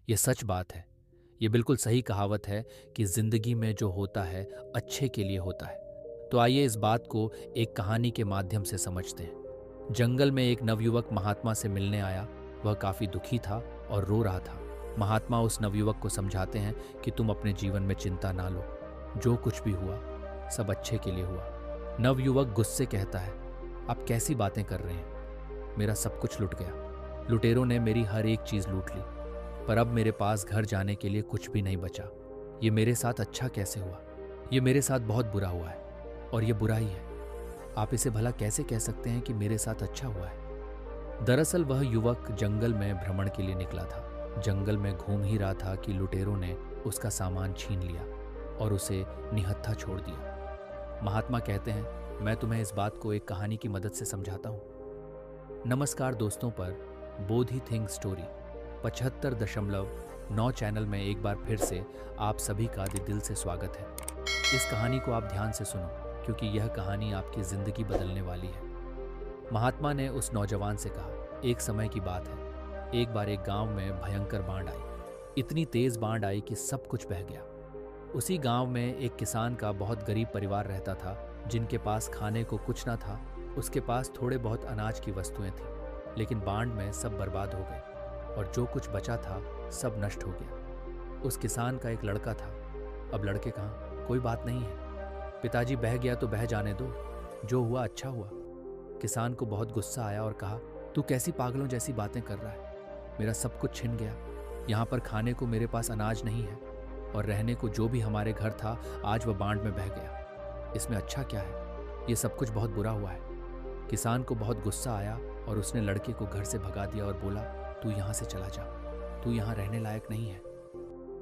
ये सच बात है। ये बिल्कुल सही कहावत है कि जिंदगी में जो होता है अच्छे के लिए होता है। तो आइए इस बात को एक कहानी के माध्यम से समझते हैं। जंगल में एक नवयुवक महात्मा से मिलने आया। वह काफी दुखी था और रो रहा था। महात्मा उस नवयुवक को समझाते हैं कि तुम अपने जीवन में चिंता ना लो। जो कुछ भी हुआ सब अच्छे के लिए हुआ। नवयुवक गुस्से कहता है, आप कैसी बातें कर रहे हैं? मेरा सब कुछ लुट गया। लुटेरों ने मेरी हर एक चीज लूट ली, पर अब मेरे पास घर जाने के लिए कुछ भी नहीं बचा। ये मेरे साथ अच्छा कैसे हुआ? ये मेरे साथ बहुत बुरा हुआ है, और ये बुरा ही है। आप इसे भला कैसे कह सकते हैं कि मेरे साथ अच्छा हुआ है? दरअसल वह युवक जंगल में भ्रमण के लिए निकला था। जंगल में घूम ही रहा था कि लुटेरों ने उसका सामान छीन लिया और उसे निहत्था छोड़ दिया। महात्मा कहते हैं, मैं तुम्हें इस बात को एक कहानी की मदद से समझाता हूँ। नमस्कार दोस्तों, पर बोधि थिंग स्टोरी 75.9 चैनल में एक बार फिर से आप सभी का दिल से स्वागत है। इस कहानी को आप ध्यान से सुनो, क्योंकि यह कहानी आपकी जिंदगी बदलने वाली है। महात्मा ने उस नौजवान से कहा, एक समय की बात है, एक बार एक गांव में भयंकर बाढ़ आई। इतनी तेज बाढ़ आई कि सब कुछ बह गया। उसी गांव में एक किसान का बहुत गरीब परिवार रहता था, जिनके पास खाने को कुछ ना था। उसके पास थोड़े बहुत अनाज की वस्तुएं थी, लेकिन बाढ़ में सब बर्बाद हो गए और जो कुछ बचा था सब नष्ट हो गया। उस किसान का एक लड़का था। अब लड़के कहाँ, कोई बात नहीं है। पिताजी बह गया तो बह जाने दो, जो हुआ अच्छा हुआ। किसान को बहुत गुस्सा आया और कहा, तू कैसी पागलों जैसी बातें कर रहा है? मेरा सब कुछ छिन गया। यहाँ पर खाने को मेरे पास अनाज नहीं है, और रहने को जो भी हमारे घर था आज वह बाढ़ में बह गया। इसमें अच्छा क्या है? ये सब कुछ बहुत बुरा हुआ है। किसान को बहुत गुस्सा आया और उसने लड़के को घर से भगा दिया और बोला, तू यहाँ से चला जा, तू यहाँ रहने लायक नहीं है।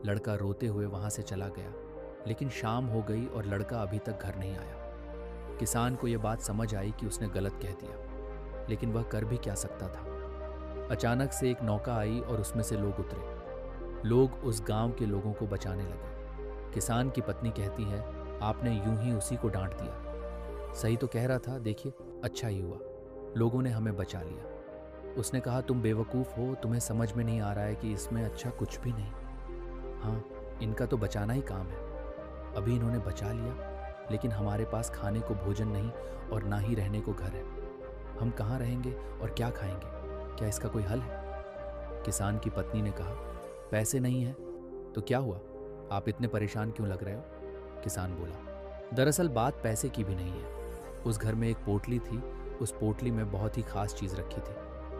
लड़का रोते हुए वहां से चला गया, लेकिन शाम हो गई और लड़का अभी तक घर नहीं आया। किसान को यह बात समझ आई कि उसने गलत कह दिया, लेकिन वह कर भी क्या सकता था। अचानक से एक नौका आई और उसमें से लोग उतरे। लोग उस गांव के लोगों को बचाने लगे। किसान की पत्नी कहती है, आपने यूं ही उसी को डांट दिया। सही तो कह रहा था, देखिए अच्छा ही हुआ, लोगों ने हमें बचा लिया। उसने कहा, तुम बेवकूफ़ हो, तुम्हें समझ में नहीं आ रहा है कि इसमें अच्छा कुछ भी नहीं। हाँ, इनका तो बचाना ही काम है। अभी इन्होंने बचा लिया, लेकिन हमारे पास खाने को भोजन नहीं और ना ही रहने को घर है। हम कहाँ रहेंगे और क्या खाएंगे? क्या इसका कोई हल है? किसान की पत्नी ने कहा, पैसे नहीं है तो क्या हुआ, आप इतने परेशान क्यों लग रहे हो? किसान बोला, दरअसल बात पैसे की भी नहीं है। उस घर में एक पोटली थी, उस पोटली में बहुत ही खास चीज़ रखी थी,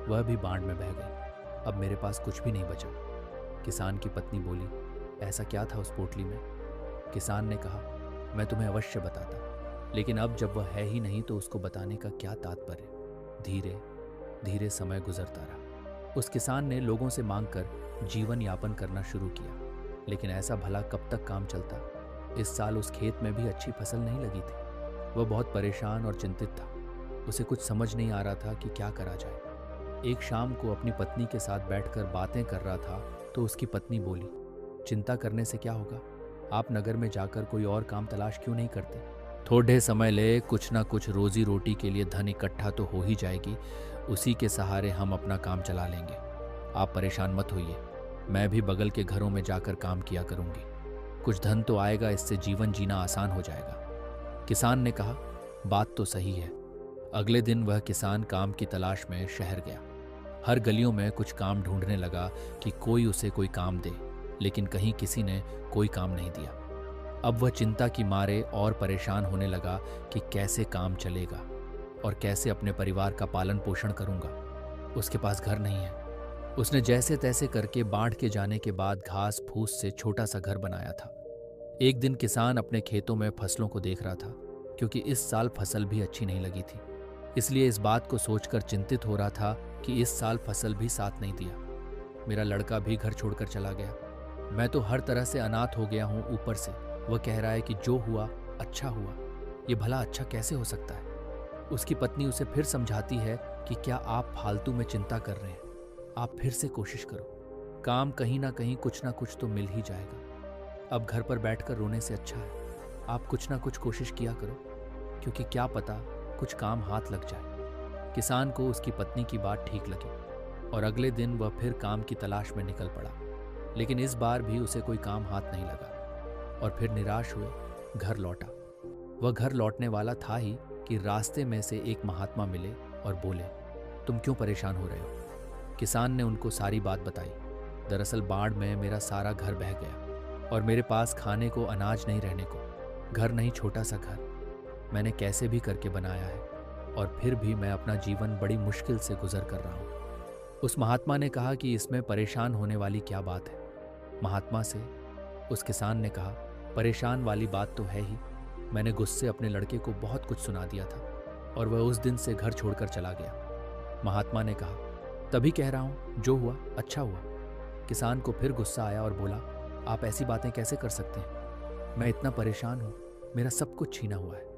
वह भी बाढ़ में बह गई। अब मेरे पास कुछ भी नहीं बचा। किसान की पत्नी बोली, ऐसा क्या था उस पोटली में? किसान ने कहा, मैं तुम्हें अवश्य बताता, लेकिन अब जब वह है ही नहीं तो उसको बताने का क्या तात्पर्य। धीरे धीरे समय गुजरता रहा। उस किसान ने लोगों से मांगकर जीवन यापन करना शुरू किया, लेकिन ऐसा भला कब तक काम चलता। इस साल उस खेत में भी अच्छी फसल नहीं लगी थी। वह बहुत परेशान और चिंतित था। उसे कुछ समझ नहीं आ रहा था कि क्या करा जाए। एक शाम को अपनी पत्नी के साथ बैठकर बातें कर रहा था तो उसकी पत्नी बोली, चिंता करने से क्या होगा, आप नगर में जाकर कोई और काम तलाश क्यों नहीं करते? थोड़े समय ले कुछ ना कुछ रोजी रोटी के लिए धन इकट्ठा तो हो ही जाएगी, उसी के सहारे हम अपना काम चला लेंगे। आप परेशान मत होइए, मैं भी बगल के घरों में जाकर काम किया करूंगी। कुछ धन तो आएगा, इससे जीवन जीना आसान हो जाएगा। किसान ने कहा, बात तो सही है। अगले दिन वह किसान काम की तलाश में शहर गया। हर गलियों में कुछ काम ढूंढने लगा कि कोई उसे कोई काम दे, लेकिन कहीं किसी ने कोई काम नहीं दिया। अब वह चिंता की मारे और परेशान होने लगा कि कैसे काम चलेगा और कैसे अपने परिवार का पालन पोषण करूंगा। उसके पास घर नहीं है। उसने जैसे तैसे करके बाढ़ के जाने के बाद घास फूस से छोटा सा घर बनाया था। एक दिन किसान अपने खेतों में फसलों को देख रहा था, क्योंकि इस साल फसल भी अच्छी नहीं लगी थी। इसलिए इस बात को सोचकर चिंतित हो रहा था कि इस साल फसल भी साथ नहीं दिया। मेरा लड़का भी घर छोड़कर चला गया। मैं तो हर तरह से अनाथ हो गया हूँ। ऊपर से वह कह रहा है कि जो हुआ अच्छा हुआ। ये भला अच्छा कैसे हो सकता है? उसकी पत्नी उसे फिर समझाती है कि क्या आप फालतू में चिंता कर रहे हैं, आप फिर से कोशिश करो, काम कहीं ना कहीं कुछ ना कुछ तो मिल ही जाएगा। अब घर पर बैठकर रोने से अच्छा है आप कुछ ना कुछ कोशिश किया करो, क्योंकि क्या पता कुछ काम हाथ लग जाए। किसान को उसकी पत्नी की बात ठीक लगी और अगले दिन वह फिर काम की तलाश में निकल पड़ा। लेकिन इस बार भी उसे कोई काम हाथ नहीं लगा और फिर निराश हुए घर लौटा। वह घर लौटने वाला था ही कि रास्ते में से एक महात्मा मिले और बोले, तुम क्यों परेशान हो रहे हो? किसान ने उनको सारी बात बताई। दरअसल बाढ़ में मेरा सारा घर बह गया और मेरे पास खाने को अनाज नहीं रहने को। घर नहीं, छोटा सा घर मैंने कैसे भी करके बनाया है और फिर भी मैं अपना जीवन बड़ी मुश्किल से गुजर कर रहा हूँ। उस महात्मा ने कहा कि इसमें परेशान होने वाली क्या बात है? महात्मा से उस किसान ने कहा, परेशान वाली बात तो है ही। मैंने गुस्से अपने लड़के को बहुत कुछ सुना दिया था और वह उस दिन से घर छोड़कर चला गया। महात्मा ने कहा, तभी कह रहा हूँ जो हुआ अच्छा हुआ। किसान को फिर गुस्सा आया और बोला, आप ऐसी बातें कैसे कर सकते हैं? मैं इतना परेशान हूँ, मेरा सब कुछ छीना हुआ है।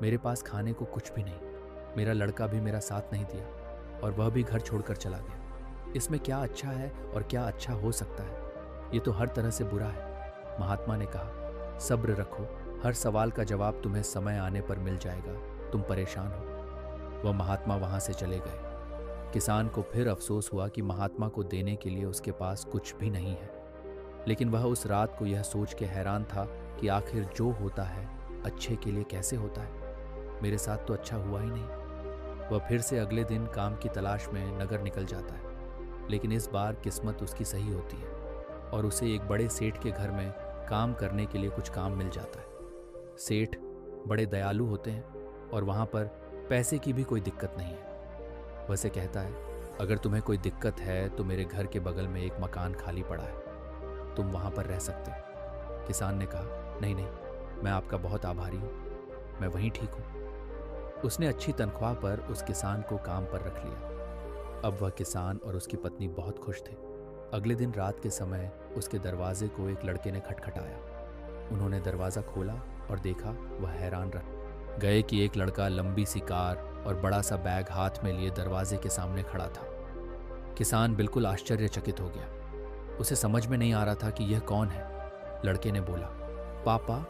मेरे पास खाने को कुछ भी नहीं। मेरा लड़का भी मेरा साथ नहीं दिया और वह भी घर छोड़कर चला गया। इसमें क्या अच्छा है और क्या अच्छा हो सकता है? ये तो हर तरह से बुरा है। महात्मा ने कहा, सब्र रखो, हर सवाल का जवाब तुम्हें समय आने पर मिल जाएगा। तुम परेशान हो। वह महात्मा वहां से चले गए। किसान को फिर अफसोस हुआ कि महात्मा को देने के लिए उसके पास कुछ भी नहीं है। लेकिन वह उस रात को यह सोच के हैरान था कि आखिर जो होता है अच्छे के लिए कैसे होता है। मेरे साथ तो अच्छा हुआ ही नहीं। वह फिर से अगले दिन काम की तलाश में नगर निकल जाता है। लेकिन इस बार किस्मत उसकी सही होती है और उसे एक बड़े सेठ के घर में काम करने के लिए कुछ काम मिल जाता है। सेठ बड़े दयालु होते हैं और वहाँ पर पैसे की भी कोई दिक्कत नहीं है। वैसे कहता है, अगर तुम्हें कोई दिक्कत है तो मेरे घर के बगल में एक मकान खाली पड़ा है, तुम वहाँ पर रह सकते हो। किसान ने कहा, नहीं नहीं, मैं आपका बहुत आभारी हूँ, मैं वहीं ठीक हूँ। उसने अच्छी तनख्वाह पर उस किसान को काम पर रख लिया। अब वह किसान और उसकी पत्नी बहुत खुश थे। अगले दिन रात के समय उसके दरवाजे को एक लड़के ने खटखटाया। उन्होंने दरवाज़ा खोला और देखा, वह हैरान रह गए कि एक लड़का लंबी सी कार और बड़ा सा बैग हाथ में लिए दरवाजे के सामने खड़ा था। किसान बिल्कुल आश्चर्यचकित हो गया। उसे समझ में नहीं आ रहा था कि यह कौन है। लड़के ने बोला, पापा,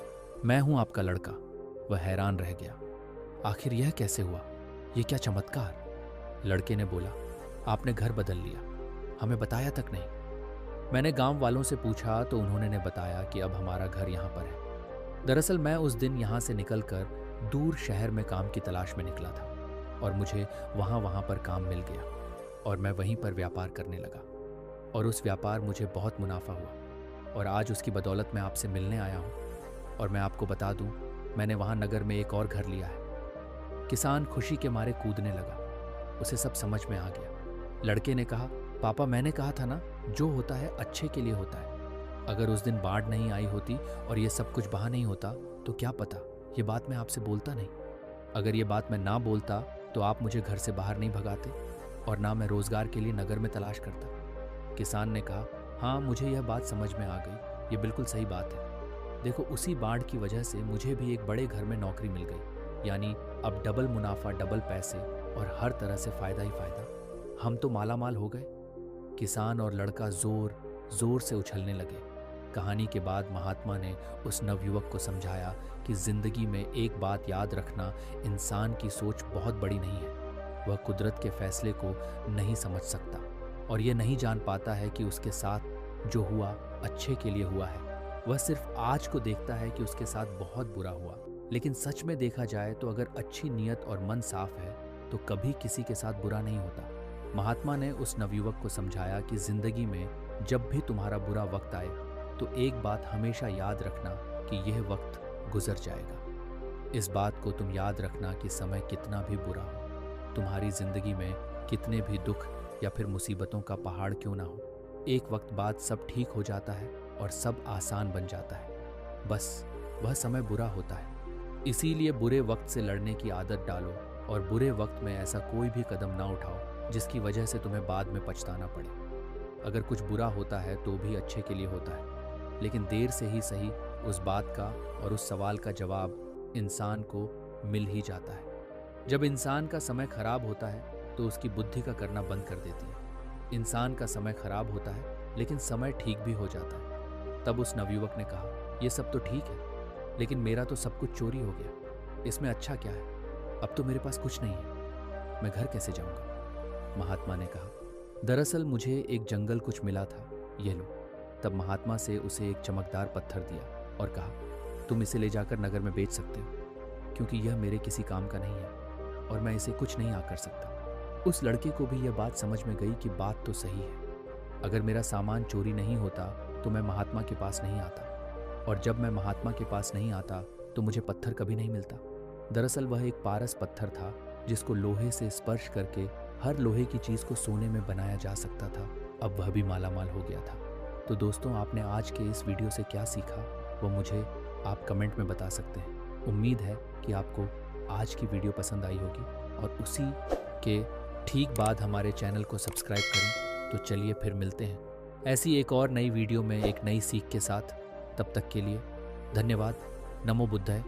मैं हूं आपका लड़का। वह हैरान रह गया, आखिर यह कैसे हुआ? यह क्या चमत्कार? लड़के ने बोला, आपने घर बदल लिया, हमें बताया तक नहीं। मैंने गांव वालों से पूछा तो उन्होंने बताया कि अब हमारा घर यहाँ पर है। दरअसल मैं उस दिन यहाँ से निकलकर दूर शहर में काम की तलाश में निकला था और मुझे वहाँ पर काम मिल गया और मैं वहीं पर व्यापार करने लगा और उस व्यापार मुझे बहुत मुनाफा हुआ और आज उसकी बदौलत मैं आपसे मिलने आया हूँ। और मैं आपको बता दूँ, मैंने वहाँ नगर में एक और घर लिया है। किसान खुशी के मारे कूदने लगा। उसे सब समझ में आ गया। लड़के ने कहा, पापा, मैंने कहा था ना, जो होता है अच्छे के लिए होता है। अगर उस दिन बाढ़ नहीं आई होती और ये सब कुछ बहा नहीं होता तो क्या पता ये बात मैं आपसे बोलता नहीं। अगर ये बात मैं ना बोलता तो आप मुझे घर से बाहर नहीं भगाते और ना मैं रोजगार के लिए नगर में तलाश करता। किसान ने कहा, हाँ, मुझे यह बात समझ में आ गई, ये बिल्कुल सही बात है। देखो, उसी बाढ़ की वजह से मुझे भी एक बड़े घर में नौकरी मिल गई, यानी अब डबल मुनाफा, डबल पैसे और हर तरह से फायदा ही फायदा। हम तो माला माल हो गए। किसान और लड़का जोर जोर से उछलने लगे। कहानी के बाद महात्मा ने उस नवयुवक को समझाया कि जिंदगी में एक बात याद रखना, इंसान की सोच बहुत बड़ी नहीं है। वह कुदरत के फैसले को नहीं समझ सकता और ये नहीं जान पाता है कि उसके साथ जो हुआ अच्छे के लिए हुआ है। वह सिर्फ आज को देखता है कि उसके साथ बहुत बुरा हुआ। लेकिन सच में देखा जाए तो अगर अच्छी नीयत और मन साफ है तो कभी किसी के साथ बुरा नहीं होता। महात्मा ने उस नवयुवक को समझाया कि जिंदगी में जब भी तुम्हारा बुरा वक्त आए तो एक बात हमेशा याद रखना कि यह वक्त गुजर जाएगा। इस बात को तुम याद रखना कि समय कितना भी बुरा हो, तुम्हारी जिंदगी में कितने भी दुख या फिर मुसीबतों का पहाड़ क्यों ना हो, एक वक्त बाद सब ठीक हो जाता है और सब आसान बन जाता है। बस वह समय बुरा होता है। इसीलिए बुरे वक्त से लड़ने की आदत डालो और बुरे वक्त में ऐसा कोई भी कदम ना उठाओ जिसकी वजह से तुम्हें बाद में पछताना पड़े। अगर कुछ बुरा होता है तो भी अच्छे के लिए होता है, लेकिन देर से ही सही उस बात का और उस सवाल का जवाब इंसान को मिल ही जाता है। जब इंसान का समय खराब होता है तो उसकी बुद्धि का करना बंद कर देती है। इंसान का समय खराब होता है लेकिन समय ठीक भी हो जाता है। तब उस नवयुवक ने कहा, ये सब तो ठीक है, लेकिन मेरा तो सब कुछ चोरी हो गया। इसमें अच्छा क्या है? अब तो मेरे पास कुछ नहीं है, मैं घर कैसे जाऊंगा? महात्मा ने कहा, दरअसल मुझे एक जंगल कुछ मिला था, ये लो। तब महात्मा से उसे एक चमकदार पत्थर दिया और कहा, तुम इसे ले जाकर नगर में बेच सकते हो, क्योंकि यह मेरे किसी काम का नहीं है और मैं इसे कुछ नहीं कर सकता। उस लड़के को भी यह बात समझ में गई कि बात तो सही है। अगर मेरा सामान चोरी नहीं होता तो मैं महात्मा के पास नहीं आता, और जब मैं महात्मा के पास नहीं आता तो मुझे पत्थर कभी नहीं मिलता। दरअसल वह एक पारस पत्थर था जिसको लोहे से स्पर्श करके हर लोहे की चीज़ को सोने में बनाया जा सकता था। अब वह भी मालामाल हो गया था। तो दोस्तों, आपने आज के इस वीडियो से क्या सीखा वो मुझे आप कमेंट में बता सकते हैं। उम्मीद है कि आपको आज की वीडियो पसंद आई होगी, और उसी के ठीक बाद हमारे चैनल को सब्सक्राइब करें। तो चलिए फिर मिलते हैं ऐसी एक और नई वीडियो में एक नई सीख के साथ। तब तक के लिए धन्यवाद। नमो बुद्धाय।